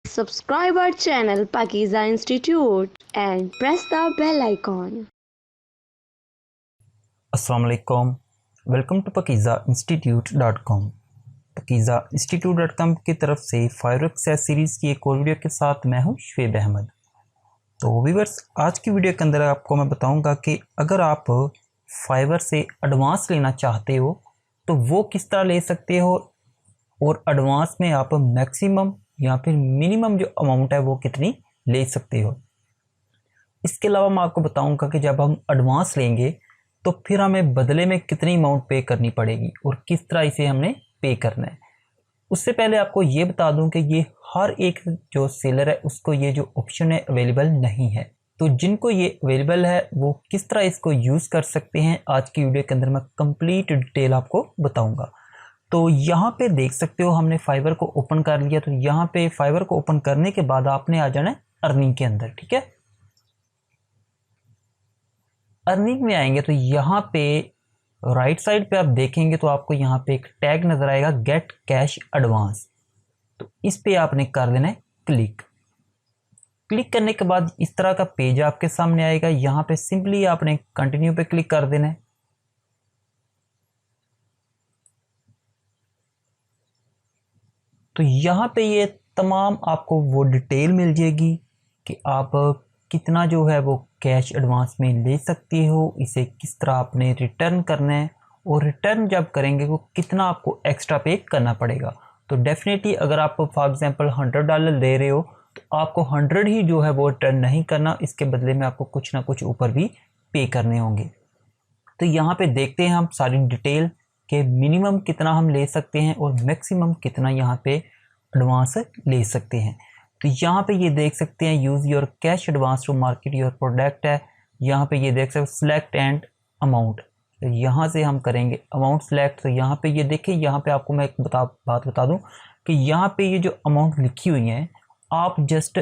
Subscribe our channel Pakiza Institute and press the bell icon. अस्सलाम वालेकुम, welcome to pakizainstitute.com। pakizainstitute.com की तरफ से फाइवर एक्सेस सीरीज़ की एक और वीडियो के साथ मैं हूं शुएब अहमद। तो व्यूअर्स, आज की वीडियो के अंदर आपको मैं बताऊंगा कि अगर आप फाइवर से एडवांस लेना चाहते हो तो वो किस तरह ले सकते हो और एडवांस में आप मैक्सिमम या फिर मिनिमम जो अमाउंट है वो कितनी ले सकते हो। इसके अलावा मैं आपको बताऊंगा कि जब हम एडवांस लेंगे तो फिर हमें बदले में कितनी अमाउंट पे करनी पड़ेगी और किस तरह इसे हमने पे करना है। उससे पहले आपको ये बता दूं कि ये हर एक जो सेलर है उसको ये जो ऑप्शन है अवेलेबल नहीं है। तो जिनको ये अवेलेबल है वो किस तरह इसको यूज़ कर सकते हैं, आज की वीडियो के अंदर मैं कंप्लीट डिटेल आपको बताऊंगा। तो यहाँ पे देख सकते हो हमने फाइवर को ओपन कर लिया। तो यहाँ पे फाइवर को ओपन करने के बाद आपने आ जाना है अर्निंग के अंदर। ठीक है, अर्निंग में आएंगे तो यहाँ पे राइट साइड पे आप देखेंगे तो आपको यहाँ पे एक टैग नजर आएगा गेट कैश एडवांस। तो इस पे आपने कर देना है क्लिक। क्लिक करने के बाद इस तरह का पेज आपके सामने आएगा। यहाँ पे सिंपली आपने कंटिन्यू पे क्लिक कर देना है। तो यहाँ पे ये तमाम आपको वो डिटेल मिल जाएगी कि आप कितना जो है वो कैश एडवांस में ले सकते हो, इसे किस तरह आपने रिटर्न करना है और रिटर्न जब करेंगे वो कितना आपको एक्स्ट्रा पे करना पड़ेगा। तो डेफिनेटली अगर आप फॉर एग्जांपल $100 ले रहे हो तो आपको 100 ही जो है वो रिटर्न नहीं करना, इसके बदले में आपको कुछ ना कुछ ऊपर भी पे करने होंगे। तो यहाँ पे देखते हैं हम सारी डिटेल के मिनिमम कितना हम ले सकते हैं और मैक्सिमम कितना यहाँ पे एडवांस ले सकते हैं। तो यहाँ पे ये देख सकते हैं use your cash advance to market your product है। यहाँ पे ये देख सकते हो सिलेक्ट एंड अमाउंट। तो यहाँ से हम करेंगे अमाउंट सेलेक्ट। तो यहाँ पे ये देखें, यहाँ पे आपको मैं एक बात बता दूँ कि यहाँ पे ये जो अमाउंट लिखी हुई है आप जस्ट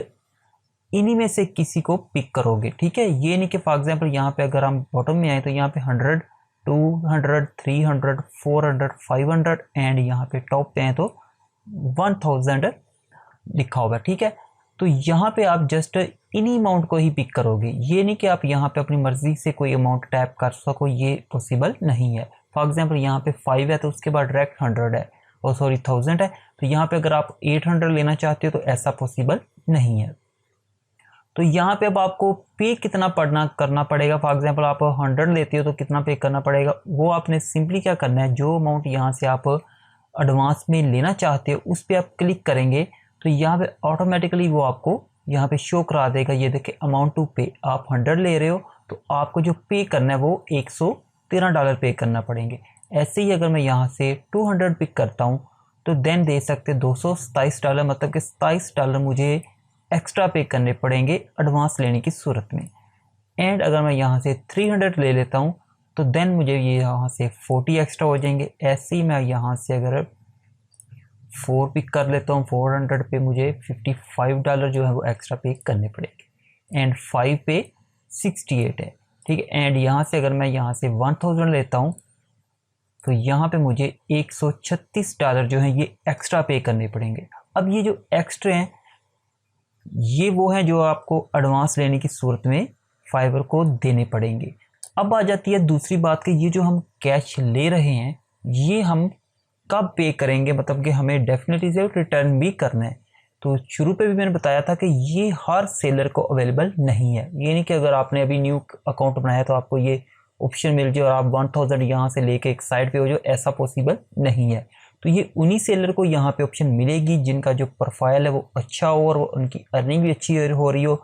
इन्हीं में से किसी को पिक करोगे। ठीक है, ये नहीं कि फॉर एग्जांपल यहाँ पे अगर हम बॉटम में आए तो यहाँ पे 100, 200, 300, 400, 500 एंड यहाँ पे टॉप पे आए तो 1000 लिखा होगा। ठीक है, तो यहाँ पे आप जस्ट इन्हीं अमाउंट को ही पिक करोगे। ये नहीं कि आप यहाँ पे अपनी मर्जी से कोई अमाउंट टैप कर सको, ये पॉसिबल नहीं है। फॉर एग्जांपल यहाँ पे 5 है तो उसके बाद डायरेक्ट 100 है और सॉरी 1000 है। तो यहाँ पे अगर आप 800 लेना चाहते हो तो ऐसा पॉसिबल नहीं है। तो यहाँ पे अब आपको पे कितना करना पड़ेगा। फॉर एग्जांपल आप 100 लेते हो तो कितना पे करना पड़ेगा, वो आपने सिंपली क्या करना है, जो अमाउंट यहाँ से आप एडवांस में लेना चाहते हो उस पर आप क्लिक करेंगे तो यहाँ पे ऑटोमेटिकली वो आपको यहाँ पे शो करा देगा। ये देखिए अमाउंट टू पे, आप 100 ले रहे हो तो आपको जो पे करना है वो $113 पे करना पड़ेंगे। ऐसे ही अगर मैं यहाँ से 200 पिक करता हूँ तो देन दे सकते $227, मतलब कि $27 मुझे एक्स्ट्रा पे करने पड़ेंगे एडवांस लेने की सूरत में। एंड अगर मैं यहाँ से 300 ले लेता हूँ तो देन मुझे ये यहाँ से 40 एक्स्ट्रा हो जाएंगे। ऐसे ही मैं यहाँ से अगर 4 पिक कर लेता हूँ 400 पे मुझे $55 जो है वो एक्स्ट्रा पे करने पड़ेंगे एंड 5 पे 68 है। ठीक है, एंड यहाँ से अगर मैं यहाँ से 1000 लेता हूँ तो यहाँ पे मुझे $136 जो है ये एक्स्ट्रा पे करने पड़ेंगे। अब ये जो एक्स्ट्रा हैं ये वो हैं जो आपको एडवांस लेने की सूरत में फाइवर को देने पड़ेंगे। अब आ जाती है दूसरी बात कि ये जो हम कैश ले रहे हैं ये हम कब पे करेंगे, मतलब कि हमें डेफिनेटली से रिटर्न भी करना है। तो शुरू पे भी मैंने बताया था कि ये हर सेलर को अवेलेबल नहीं है। ये नहीं कि अगर आपने अभी न्यू अकाउंट बनाया तो आपको ये ऑप्शन मिल जाए और आप 1000 यहाँ से लेके एक साइड पे हो जाओ, ऐसा पॉसिबल नहीं है। तो ये उन्हीं सेलर को यहाँ पे ऑप्शन मिलेगी जिनका जो प्रोफाइल है वो अच्छा हो और उनकी अर्निंग भी अच्छी हो रही हो।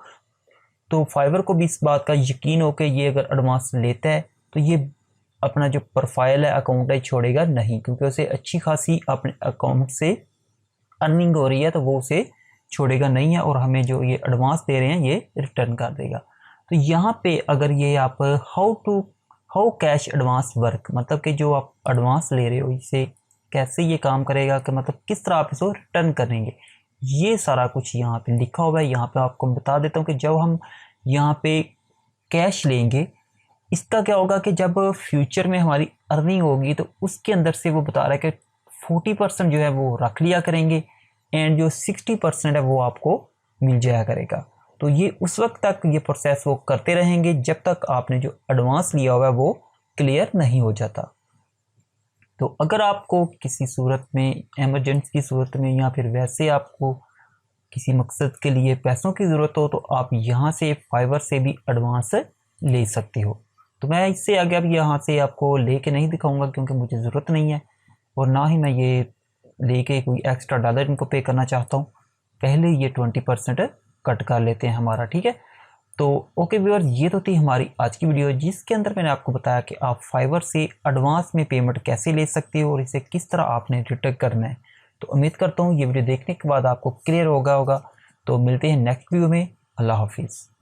तो फाइवर को भी इस बात का यकीन हो कि ये अगर एडवांस लेता है तो ये अपना जो प्रोफाइल है अकाउंट है छोड़ेगा नहीं, क्योंकि उसे अच्छी खासी अपने अकाउंट से अर्निंग हो रही है तो वो उसे छोड़ेगा नहीं है और हमें जो ये एडवांस दे रहे हैं ये रिटर्न कर देगा। तो यहाँ पे अगर ये आप हाउ कैश एडवांस वर्क, मतलब कि जो आप एडवांस ले रहे हो इसे कैसे ये काम करेगा, कि मतलब किस तरह आप इसको रिटर्न करेंगे, ये सारा कुछ यहाँ पे लिखा हुआ है। यहाँ पे आपको बता देता हूँ कि जब हम यहाँ पे कैश लेंगे इसका क्या होगा कि जब फ्यूचर में हमारी अर्निंग होगी तो उसके अंदर से वो बता रहा है कि 40% जो है वो रख लिया करेंगे एंड जो 60% है वो आपको मिल जाया करेगा। तो ये उस वक्त तक ये प्रोसेस वो करते रहेंगे जब तक आपने जो एडवांस लिया हुआ है वो क्लियर नहीं हो जाता। तो अगर आपको किसी सूरत में, इमरजेंसी की सूरत में, या फिर वैसे आपको किसी मकसद के लिए पैसों की ज़रूरत हो तो आप यहाँ से फाइवर से भी एडवांस ले सकते हो। तो मैं इससे आगे अब यहाँ से आपको लेके नहीं दिखाऊंगा क्योंकि मुझे ज़रूरत नहीं है और ना ही मैं ये लेके कोई एक्स्ट्रा डॉलर इनको पे करना चाहता हूँ। पहले ये 20% कट कर लेते हैं हमारा, ठीक है। तो ओके व्यूअर्स, ये तो थी हमारी आज की वीडियो जिसके अंदर मैंने आपको बताया कि आप फाइवर से एडवांस में पेमेंट कैसे ले सकते हो और इसे किस तरह आपने रिटर्न करना है। तो उम्मीद करता हूँ ये वीडियो देखने के बाद आपको क्लियर होगा। तो मिलते हैं नेक्स्ट वीडियो में। अल्लाह हाफिज़।